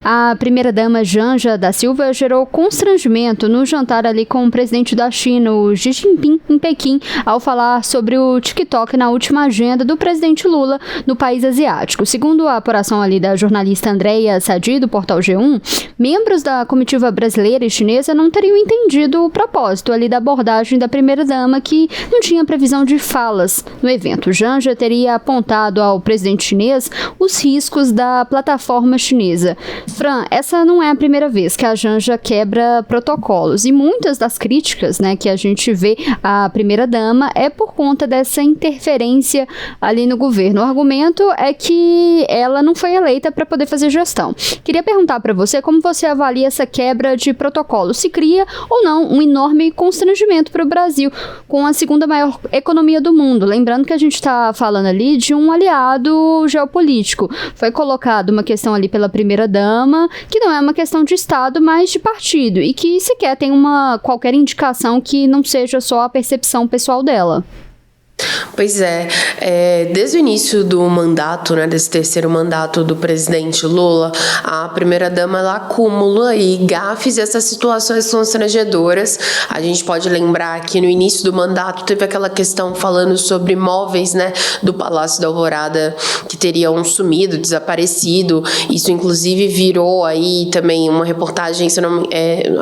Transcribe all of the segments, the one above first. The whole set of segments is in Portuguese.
A primeira-dama Janja da Silva gerou constrangimento no jantar ali com o presidente da China, o Xi Jinping, em Pequim, ao falar sobre o TikTok na última agenda do presidente Lula no país asiático. Segundo a apuração ali da jornalista Andréia Sadi, do portal G1, membros da comitiva brasileira e chinesa não teriam entendido o propósito ali da abordagem da primeira-dama, que não tinha previsão de falas no evento. Janja teria apontado ao presidente chinês os riscos da plataforma chinesa. Fran, essa não é a primeira vez que a Janja quebra protocolos e muitas das críticas, que a gente vê à primeira-dama é por conta dessa interferência ali no governo. O argumento é que ela não foi eleita para poder fazer gestão. Queria perguntar para você como você avalia essa quebra de protocolo. Se cria ou não um enorme constrangimento para o Brasil, com a segunda maior economia do mundo. Lembrando que a gente está falando ali de um aliado geopolítico. Foi colocado uma questão ali pela primeira-dama, que não é uma questão de Estado, mas de partido, e que sequer tem qualquer indicação que não seja só a percepção pessoal dela. Pois é, desde o início do mandato, desse terceiro mandato do presidente Lula, a primeira-dama ela acumula aí gafes e essas situações constrangedoras. A gente pode lembrar que no início do mandato teve aquela questão falando sobre imóveis, do Palácio da Alvorada que teriam sumido, desaparecido. Isso inclusive virou aí também uma reportagem,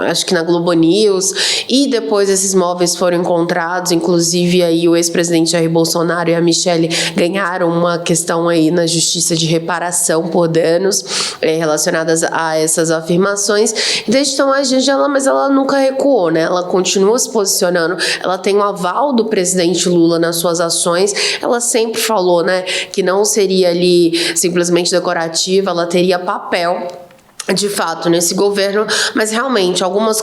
acho que na Globo News, e depois esses móveis foram encontrados, inclusive aí o ex-presidente Jair Bolsonaro e a Michelle ganharam uma questão aí na justiça de reparação por danos relacionadas a essas afirmações. Desde então a Janja, mas ela nunca recuou, Ela continua se posicionando, ela tem o aval do presidente Lula nas suas ações, ela sempre falou, que não seria ali simplesmente decorativa, ela teria papel de fato nesse governo, mas realmente algumas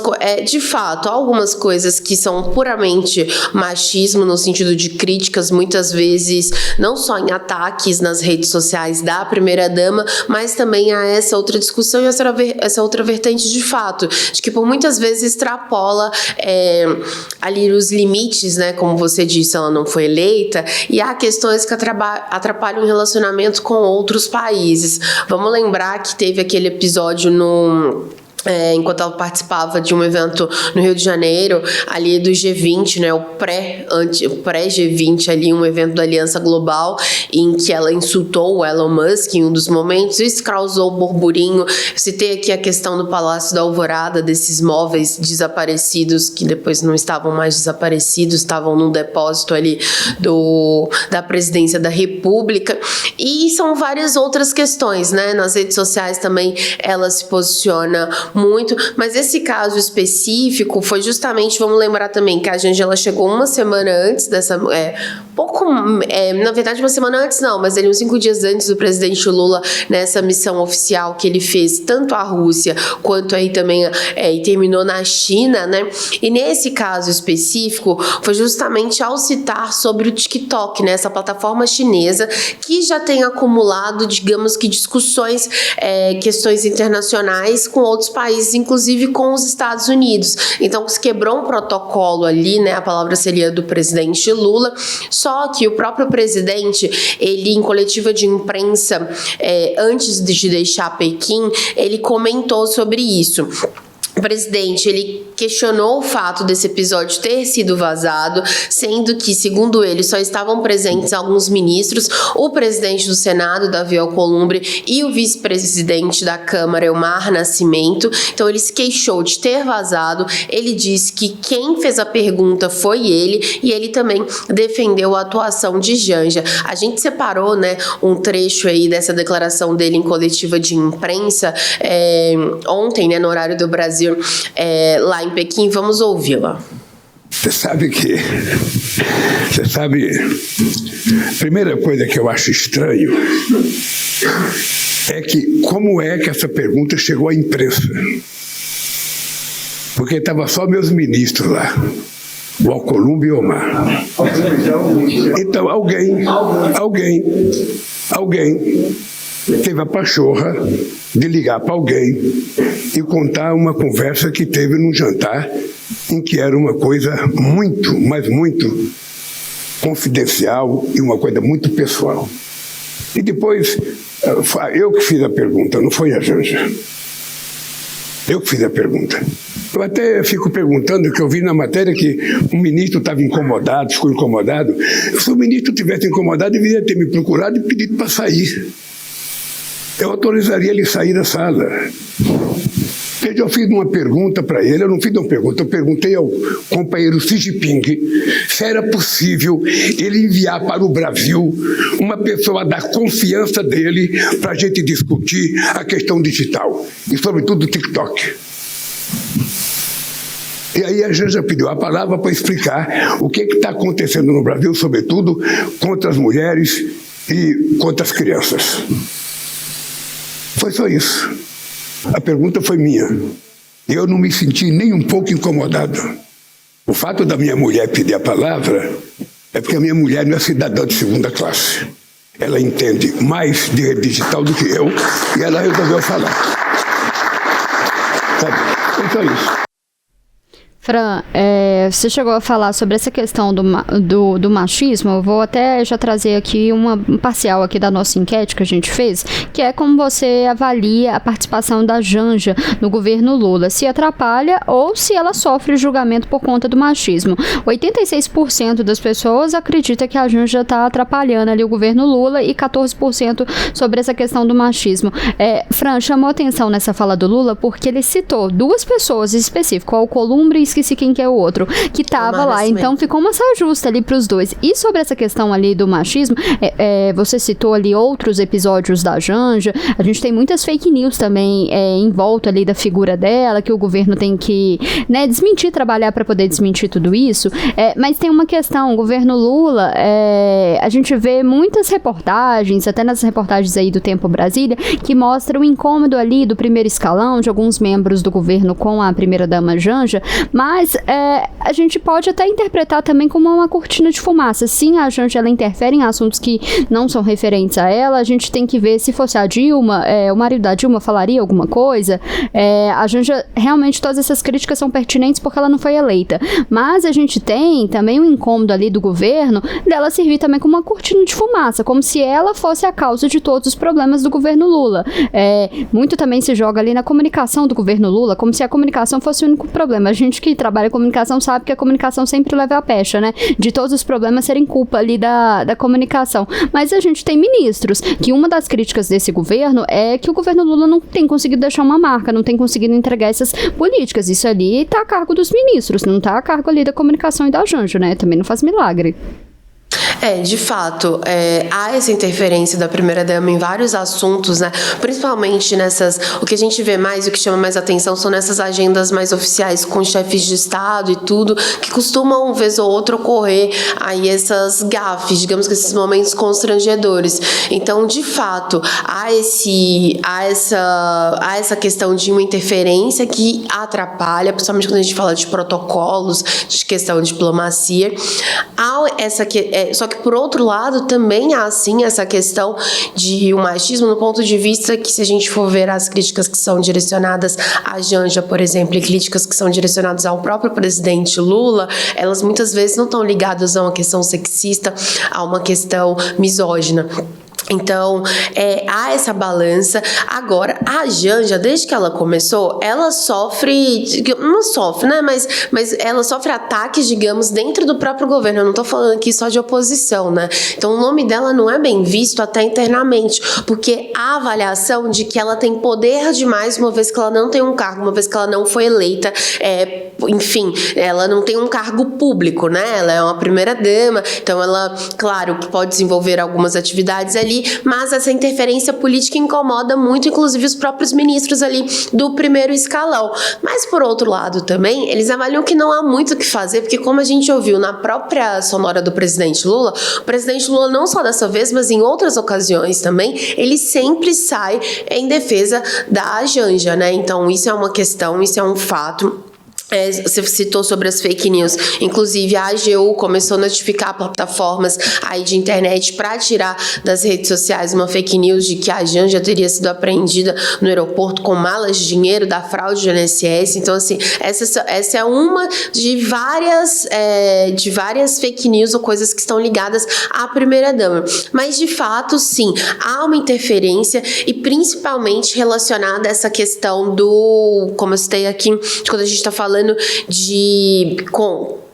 coisas que são puramente machismo no sentido de críticas, muitas vezes não só em ataques nas redes sociais da primeira-dama, mas também a essa outra discussão e essa outra vertente de fato, de que por muitas vezes extrapola ali os limites, como você disse, ela não foi eleita, e há questões que atrapalham o relacionamento com outros países. Vamos lembrar que teve aquele episódio enquanto ela participava de um evento no Rio de Janeiro, ali do G20, o pré-G20 ali, um evento da Aliança Global, em que ela insultou o Elon Musk em um dos momentos. Isso causou burburinho. Citei aqui a questão do Palácio da Alvorada, desses móveis desaparecidos, que depois não estavam mais desaparecidos, estavam num depósito ali da Presidência da República. E são várias outras questões, Nas redes sociais também ela se posiciona muito, mas esse caso específico foi justamente, vamos lembrar também que a Janja chegou uma semana antes dessa, na verdade uma semana antes não, mas uns 5 dias antes do presidente Lula, nessa missão oficial que ele fez tanto à Rússia quanto aí também e terminou na China, e nesse caso específico foi justamente ao citar sobre o TikTok, essa plataforma chinesa que já tem acumulado, digamos que discussões, questões internacionais com outros países, inclusive com os Estados Unidos. Então, se quebrou um protocolo ali, a palavra seria do presidente Lula, só que o próprio presidente, ele em coletiva de imprensa, antes de deixar Pequim, ele comentou sobre isso. O presidente, ele questionou o fato desse episódio ter sido vazado, sendo que, segundo ele, só estavam presentes alguns ministros, o presidente do Senado, Davi Alcolumbre, e o vice-presidente da Câmara, Elmar Nascimento. Então, ele se queixou de ter vazado, ele disse que quem fez a pergunta foi ele, e ele também defendeu a atuação de Janja. A gente separou, um trecho aí dessa declaração dele em coletiva de imprensa, ontem, no horário do Brasil, lá em Pequim. Vamos ouvi-la. Você sabe, a primeira coisa que eu acho estranho é que como é que essa pergunta chegou à imprensa? Porque estava só meus ministros lá, o Alcolumbre e o Omar. Então alguém teve a pachorra de ligar para alguém e contar uma conversa que teve num jantar em que era uma coisa muito, mas muito confidencial e uma coisa muito pessoal. E depois, eu que fiz a pergunta, não foi a Janja. Eu fiz a pergunta. Eu até fico perguntando, que eu vi na matéria que o ministro estava incomodado, ficou incomodado. Se o ministro tivesse incomodado, deveria ter me procurado e pedido para sair. Eu autorizaria ele a sair da sala. Eu fiz uma pergunta para ele, eu não fiz uma pergunta, eu perguntei ao companheiro Xi Jinping se era possível ele enviar para o Brasil uma pessoa da confiança dele para a gente discutir a questão digital e, sobretudo, o TikTok. E aí a Janja pediu a palavra para explicar o que está acontecendo no Brasil, sobretudo contra as mulheres e contra as crianças. Foi só isso. A pergunta foi minha. Eu não me senti nem um pouco incomodado. O fato da minha mulher pedir a palavra é porque a minha mulher não é cidadã de segunda classe. Ela entende mais de rede digital do que eu e ela resolveu falar. Sabe? Foi só isso. Fran, você chegou a falar sobre essa questão do machismo. Eu vou até já trazer aqui um parcial aqui da nossa enquete que a gente fez, que é como você avalia a participação da Janja no governo Lula, se atrapalha ou se ela sofre julgamento por conta do machismo. 86% das pessoas acredita que a Janja está atrapalhando ali o governo Lula e 14% sobre essa questão do machismo. Fran, chamou atenção nessa fala do Lula porque ele citou duas pessoas em específico, o Columbre e esqueci quem que é o outro, que tava lá, então ficou uma saia justa ali pros dois. E sobre essa questão ali do machismo, você citou ali outros episódios da Janja, a gente tem muitas fake news também em volta ali da figura dela, que o governo tem que, né, desmentir, trabalhar para poder desmentir tudo isso, mas tem uma questão, o governo Lula, a gente vê muitas reportagens, até nas reportagens aí do Tempo Brasília, que mostra o incômodo ali do primeiro escalão, de alguns membros do governo com a primeira-dama Janja, mas a gente pode até interpretar também como uma cortina de fumaça. Sim, a Janja ela interfere em assuntos que não são referentes a ela. A gente tem que ver se fosse a Dilma, o marido da Dilma falaria alguma coisa. A Janja, realmente, todas essas críticas são pertinentes porque ela não foi eleita. Mas a gente tem também um incômodo ali do governo dela servir também como uma cortina de fumaça, como se ela fosse a causa de todos os problemas do governo Lula. Muito também se joga ali na comunicação do governo Lula, como se a comunicação fosse o único problema. A gente que trabalha em comunicação sabe que a comunicação sempre leva a pecha, né? De todos os problemas serem culpa ali da comunicação. Mas a gente tem ministros que uma das críticas desse governo é que o governo Lula não tem conseguido deixar uma marca, não tem conseguido entregar essas políticas. Isso ali está a cargo dos ministros, não está a cargo ali da comunicação e da Janja, né? Também não faz milagre. De fato, há essa interferência da primeira-dama em vários assuntos, né? Principalmente o que a gente vê mais, o que chama mais atenção são nessas agendas mais oficiais com chefes de Estado e tudo, que costumam, vez ou outra, ocorrer aí essas gafes, digamos que esses momentos constrangedores. Então, de fato, há essa questão de uma interferência que atrapalha, principalmente quando a gente fala de protocolos, de questão de diplomacia. Há só que, por outro lado, também há, sim, essa questão de o machismo no ponto de vista que, se a gente for ver as críticas que são direcionadas à Janja, por exemplo, e críticas que são direcionadas ao próprio presidente Lula, elas muitas vezes não estão ligadas a uma questão sexista, a uma questão misógina. Então, há essa balança. Agora, a Janja, desde que ela começou, ela não sofre, né? Mas ela sofre ataques, digamos, dentro do próprio governo. Eu não tô falando aqui só de oposição, né? Então, o nome dela não é bem visto até internamente, porque há avaliação de que ela tem poder demais, uma vez que ela não tem um cargo, uma vez que ela não foi eleita, enfim, ela não tem um cargo público, né? Ela é uma primeira-dama, então ela, claro, pode desenvolver algumas atividades ali, mas essa interferência política incomoda muito, inclusive os próprios ministros ali do primeiro escalão. Mas, por outro lado, também, eles avaliam que não há muito o que fazer, porque, como a gente ouviu na própria sonora do presidente Lula, o presidente Lula, não só dessa vez, mas em outras ocasiões também, ele sempre sai em defesa da Janja, né? Então, isso é uma questão, isso é um fato. Você citou sobre as fake news, inclusive a AGU começou a notificar plataformas aí de internet para tirar das redes sociais uma fake news de que a Janja teria sido apreendida no aeroporto com malas de dinheiro da fraude do INSS. Então, assim, essa é uma de várias fake news ou coisas que estão ligadas à primeira-dama. Mas, de fato, sim, há uma interferência e principalmente relacionada a essa questão do, como eu citei aqui, de quando a gente está falando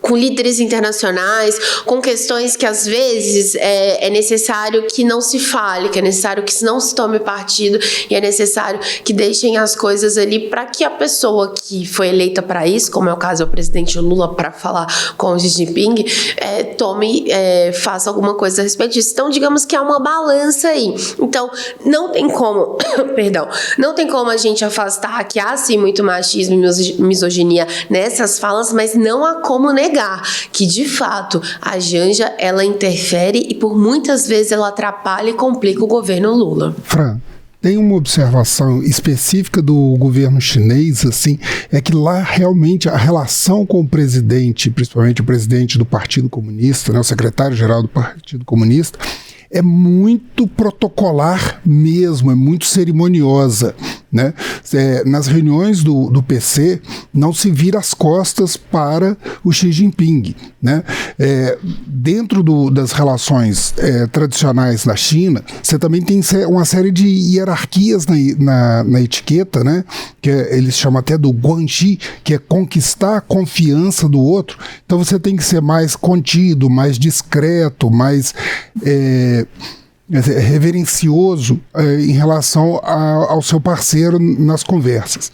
com líderes internacionais, com questões que às vezes é necessário que não se fale, que é necessário que não se tome partido e é necessário que deixem as coisas ali para que a pessoa que foi eleita para isso, como é o caso do presidente Lula para falar com o Xi Jinping, faça alguma coisa a respeito disso. Então, digamos que há uma balança aí. Então, não tem como, não tem como a gente afastar que há sim muito machismo e misoginia nessas falas, mas não há como negar que, de fato, a Janja, ela interfere e, por muitas vezes, ela atrapalha e complica o governo Lula. Fran, tem uma observação específica do governo chinês, assim, é que lá realmente a relação com o presidente, principalmente o presidente do Partido Comunista, né, o secretário-geral do Partido Comunista, é muito protocolar mesmo, é muito cerimoniosa, né? Nas reuniões do PC, não se vira as costas para o Xi Jinping, né? Dentro das relações tradicionais na China, você também tem uma série de hierarquias na etiqueta, né? Que eles chamam até do guanxi, que é conquistar a confiança do outro. Então você tem que ser mais contido, mais discreto, mais reverencioso em relação ao seu parceiro nas conversas.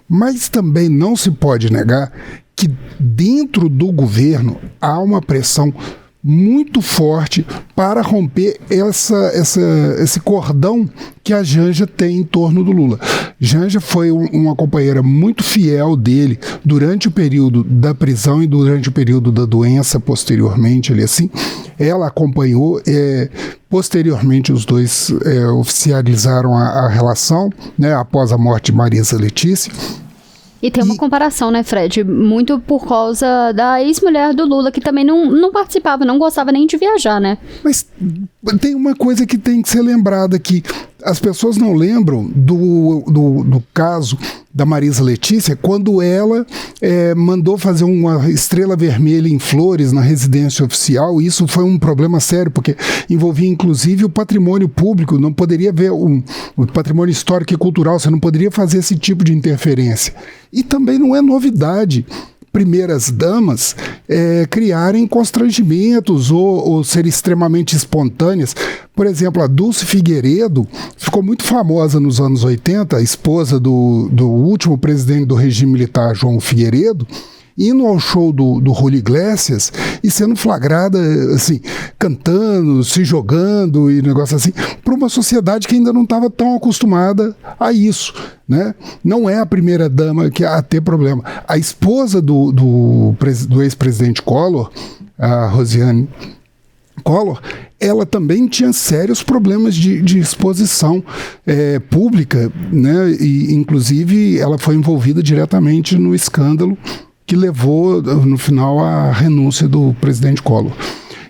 Mas também não se pode negar que dentro do governo há uma pressão muito forte para romper esse cordão que a Janja tem em torno do Lula. Janja foi uma companheira muito fiel dele durante o período da prisão e durante o período da doença, posteriormente, assim. Ela acompanhou, posteriormente os dois oficializaram a relação, né, após a morte de Marisa Letícia. E tem uma comparação, né, Fred? Muito por causa da ex-mulher do Lula, que também não participava, não gostava nem de viajar, né? Mas tem uma coisa que tem que ser lembrada aqui. As pessoas não lembram do caso da Marisa Letícia, quando ela mandou fazer uma estrela vermelha em flores na residência oficial. Isso foi um problema sério, porque envolvia inclusive o patrimônio público, não poderia ver o patrimônio histórico e cultural, você não poderia fazer esse tipo de interferência. E também não é novidade primeiras damas criarem constrangimentos ou serem extremamente espontâneas. Por exemplo, a Dulce Figueiredo ficou muito famosa nos anos 80, a esposa do último presidente do regime militar, João Figueiredo, indo ao show do Julio Iglesias e sendo flagrada, assim, cantando, se jogando e negócio assim, para uma sociedade que ainda não estava tão acostumada a isso, né? Não é a primeira dama a ter problema. A esposa do ex-presidente Collor, a Rosiane Collor, ela também tinha sérios problemas de exposição pública, né? E, inclusive, ela foi envolvida diretamente no escândalo que levou, no final, à renúncia do presidente Collor.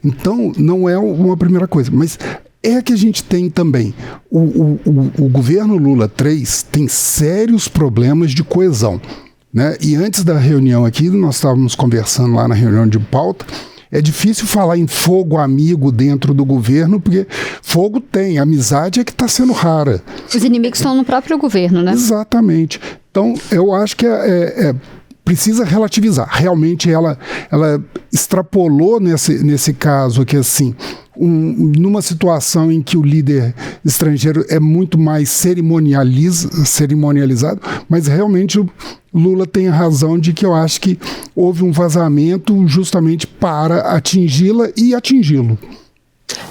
Então, não é uma primeira coisa, mas é que a gente tem também. O governo Lula III tem sérios problemas de coesão, né? E antes da reunião aqui, nós estávamos conversando lá na reunião de pauta, é difícil falar em fogo amigo dentro do governo, porque fogo tem, amizade é que está sendo rara. Os inimigos estão no próprio governo, né? Exatamente. Então, eu acho que precisa relativizar. Realmente ela extrapolou nesse caso aqui, assim, numa situação em que o líder estrangeiro é muito mais cerimonializado, mas realmente o Lula tem a razão de que eu acho que houve um vazamento justamente para atingi-la e atingi-lo.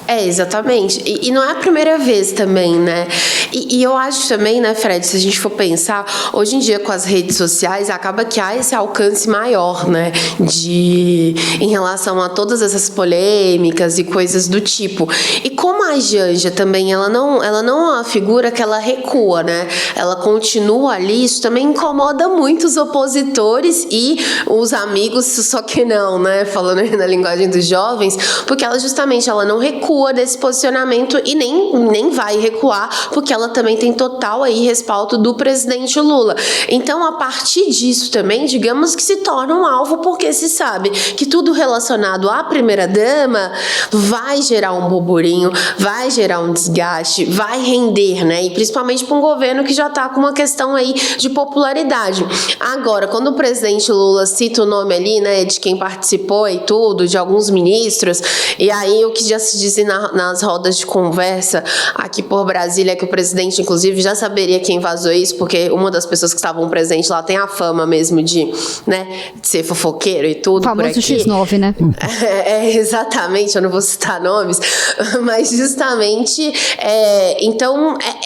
Exatamente. E não é a primeira vez também, né? E eu acho também, né, Fred, se a gente for pensar, hoje em dia com as redes sociais, acaba que há esse alcance maior, né? Em relação a todas essas polêmicas e coisas do tipo. E como a Janja também, ela não é uma figura que ela recua, né? Ela continua ali, isso também incomoda muito os opositores e os amigos, só que não, né? Falando aí na linguagem dos jovens, porque ela justamente, ela não recua desse posicionamento e nem vai recuar, porque ela também tem total aí respaldo do presidente Lula. Então, a partir disso também, digamos que se torna um alvo, porque se sabe que tudo relacionado à primeira-dama vai gerar um burburinho, vai gerar um desgaste, vai render, né? E principalmente para um governo que já está com uma questão aí de popularidade. Agora, quando o presidente Lula cita o nome ali, né, de quem participou e tudo, de alguns ministros, e aí o que já se diz nas rodas de conversa aqui por Brasília, que o presidente, inclusive, já saberia quem vazou isso, porque uma das pessoas que estavam presentes lá tem a fama mesmo de ser fofoqueiro e tudo. O famoso por aqui. X9, né? Exatamente, eu não vou citar nomes, mas justamente,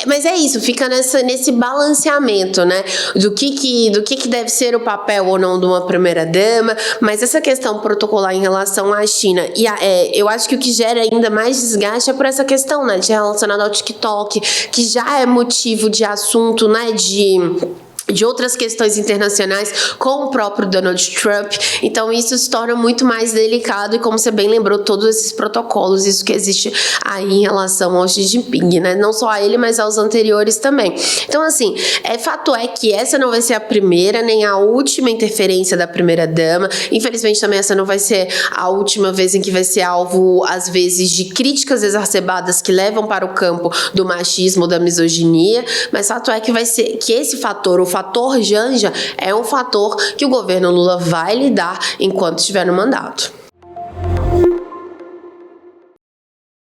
mas é isso, fica nesse balanceamento, né, do que deve ser o papel ou não de uma primeira-dama, mas essa questão protocolar em relação à China, e eu acho que o que gera ainda mais desgaste é por essa questão, né, de relacionada ao TikTok, que já é motivo de assunto, né, de outras questões internacionais com o próprio Donald Trump. Então isso se torna muito mais delicado e, como você bem lembrou, todos esses protocolos, isso que existe aí em relação ao Xi Jinping, né? Não só a ele, mas aos anteriores também. Então, assim, fato é que essa não vai ser a primeira nem a última interferência da primeira-dama. Infelizmente também essa não vai ser a última vez em que vai ser alvo, às vezes, de críticas exacerbadas que levam para o campo do machismo, da misoginia, mas fato é que vai ser que esse fator, o fator Janja, é um fator que o governo Lula vai lidar enquanto estiver no mandato.